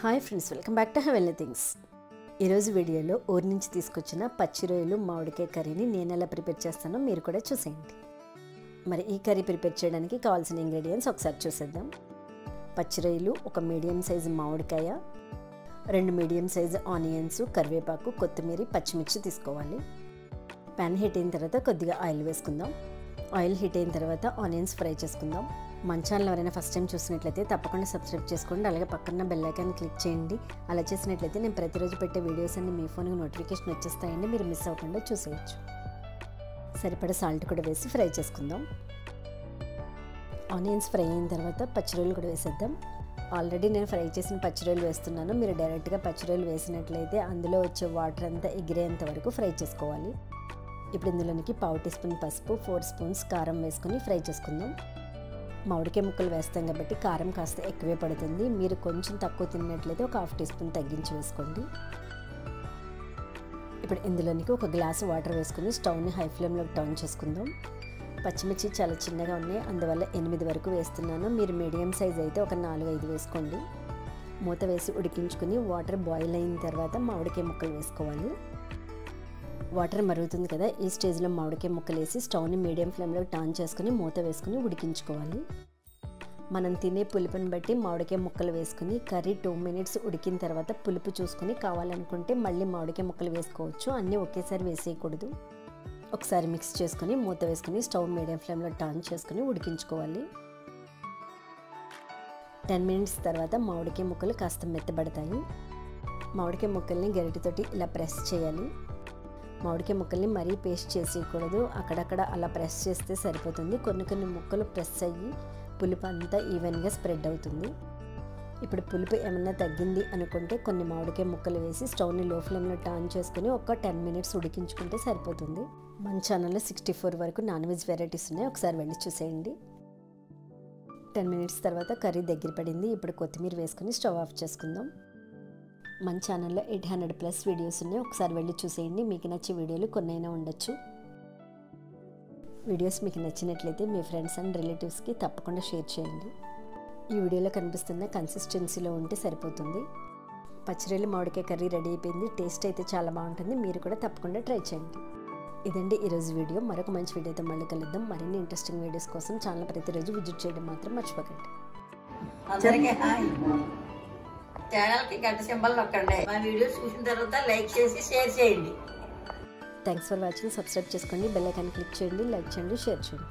Hi friends, welcome back to heavenly things. ఈరోజు వీడియోలో ఊరి నుంచి తీసుకొచ్చిన పచ్చి రొయ్యలు మామిడికాయ కర్రీని నేను ఎలా ప్రిపేర్ చేస్తానో మీరు కూడా చూసేయండి. మరి ఈ కర్రీ ప్రిపేర్ చేయడానికి కావాల్సిన ఇంగ్రీడియంట్స్ ఒకసారి చూసేద్దాం. పచ్చి రొయ్యలు, ఒక మీడియం సైజు మామిడికాయ, 2 మీడియం సైజు ఆనియన్స్, కరివేపాకు, కొత్తిమీర, పచ్చిమిర్చి తీసుకోవాలి. ప్యాన్ హీట్ అయిన తర్వాత కొద్దిగా ఆయిల్ వేసుకుందాం. ఆయిల్ హీట్ అయిన తర్వాత ఆనియన్స్ ఫ్రై చేసుకుందాం. మన ఛానల్ ఎవరైనా ఫస్ట్ టైం చూసినట్లయితే తప్పకుండా సబ్స్క్రైబ్ చేసుకోండి. అలాగే పక్కన బెల్ ఐకాన్ క్లిక్ చేయండి. అలా చేసినట్లయితే నేను ప్రతిరోజు పెట్టే వీడియోస్ అన్ని మీ ఫోన్కి నోటిఫికేషన్ వచ్చేస్తాయండి, మీరు మిస్ అవ్వకుండా చూసేయచ్చు. సరిపడా సాల్ట్ కూడా వేసి ఫ్రై చేసుకుందాం. ఆనియన్స్ ఫ్రై అయిన తర్వాత పచ్చిరొయ్యలు కూడా వేసేద్దాం. ఆల్రెడీ నేను ఫ్రై చేసిన పచ్చిరొయ్యలు వేస్తున్నాను. మీరు డైరెక్ట్గా పచ్చిరొయ్యలు వేసినట్లయితే అందులో వచ్చే వాటర్ అంతా ఎగిరేంత వరకు ఫ్రై చేసుకోవాలి. ఇప్పుడు ఇందులోనికి 1/2 టీ స్పూన్ పసుపు, 4 స్పూన్స్ కారం వేసుకొని ఫ్రై చేసుకుందాం. మామిడికాయ ముక్కలు వేస్తాం కాబట్టి కారం కాస్త ఎక్కువే పడుతుంది. మీరు కొంచెం తక్కువ తిన్నట్లయితే ఒక 1/2 టీ స్పూన్ తగ్గించి వేసుకోండి. ఇప్పుడు ఇందులోనికి 1 గ్లాసు వాటర్ వేసుకుని స్టవ్ని హై ఫ్లేమ్లోకి టర్న్ చేసుకుందాం. పచ్చిమిర్చి చాలా చిన్నగా ఉన్నాయి, అందువల్ల 8 వరకు వేస్తున్నాను. మీరు మీడియం సైజ్ అయితే ఒక 4-5 వేసుకోండి. మూత వేసి ఉడికించుకుని వాటర్ బాయిల్ అయిన తర్వాత మామిడికాయ ముక్కలు వేసుకోవాలి. వాటర్ మరుగుతుంది కదా, ఈ స్టేజ్లో మామిడికాయ ముక్కలు వేసి స్టవ్ని మీడియం ఫ్లేమ్లో టర్న్ చేసుకుని మూత వేసుకుని ఉడికించుకోవాలి. మనం తినే పులుపుని బట్టి మామిడికాయ ముక్కలు వేసుకుని కర్రీ 2 మినిట్స్ ఉడికిన తర్వాత పులుపు చూసుకుని కావాలనుకుంటే మళ్ళీ మామిడికాయ ముక్కలు వేసుకోవచ్చు. అన్నీ ఒకేసారి వేసేయకూడదు. ఒకసారి మిక్స్ చేసుకుని మూత వేసుకుని స్టవ్ మీడియం ఫ్లేమ్లో టర్న్ చేసుకుని ఉడికించుకోవాలి. 10 మినిట్స్ తర్వాత మామిడికాయ ముక్కలు కాస్త మెత్తబడతాయి. మామిడికాయ ముక్కల్ని గరిటెతోటి ఇలా ప్రెస్ చేయాలి. మామిడికాయ ముక్కల్ని మరీ పేస్ట్ చేసేయకూడదు, అక్కడక్కడ అలా ప్రెస్ చేస్తే సరిపోతుంది. కొన్ని ముక్కలు ప్రెస్ అయ్యి పులుపు అంతా ఈవెన్గా స్ప్రెడ్ అవుతుంది. ఇప్పుడు పులుపు ఏమన్నా తగ్గింది అనుకుంటే కొన్ని మామిడికాయ ముక్కలు వేసి స్టవ్ని లో ఫ్లేమ్లో టర్న్ చేసుకుని ఒక 10 మినిట్స్ ఉడికించుకుంటే సరిపోతుంది. మన ఛానల్లో 64 వరకు నాన్ వెజ్ వెరైటీస్ ఉన్నాయి, ఒకసారి వెళ్ళి చూసేయండి. 10 మినిట్స్ తర్వాత కర్రీ దగ్గర పడింది. ఇప్పుడు కొత్తిమీర వేసుకుని స్టవ్ ఆఫ్ చేసుకుందాం. మన ఛానల్లో 800+ వీడియోస్ ఉన్నాయి, ఒకసారి వెళ్ళి చూసేయండి. మీకు నచ్చే వీడియోలు కొన్నైనా ఉండొచ్చు. వీడియోస్ మీకు నచ్చినట్లయితే మీ ఫ్రెండ్స్ అండ్ రిలేటివ్స్కి తప్పకుండా షేర్ చేయండి. ఈ వీడియోలో కనిపిస్తున్న కన్సిస్టెన్సీలో ఉంటే సరిపోతుంది. పచ్చిరొయ్యలు మామిడికాయ కర్రీ రెడీ అయిపోయింది. టేస్ట్ అయితే చాలా బాగుంటుంది, మీరు కూడా తప్పకుండా ట్రై చేయండి. ఇదండి ఈరోజు వీడియో. మరొక మంచి వీడియోతో మళ్ళీ కలుద్దాం. మరిన్ని ఇంట్రెస్టింగ్ వీడియోస్ కోసం ఛానల్ ప్రతిరోజు విజిట్ చేయడం మాత్రం మర్చిపోకండి. ఛానల్కి గంట సింబల్ నొక్కండి. మా వీడియోస్ చూసిన తర్వాత లైక్ చేసి షేర్ చేయండి. Thanks for watching. సబ్స్క్రైబ్ చేసుకోండి, బెల్ ఐకాన్ క్లిక్ చేయండి, లైక్ చేయండి, షేర్ చేయండి.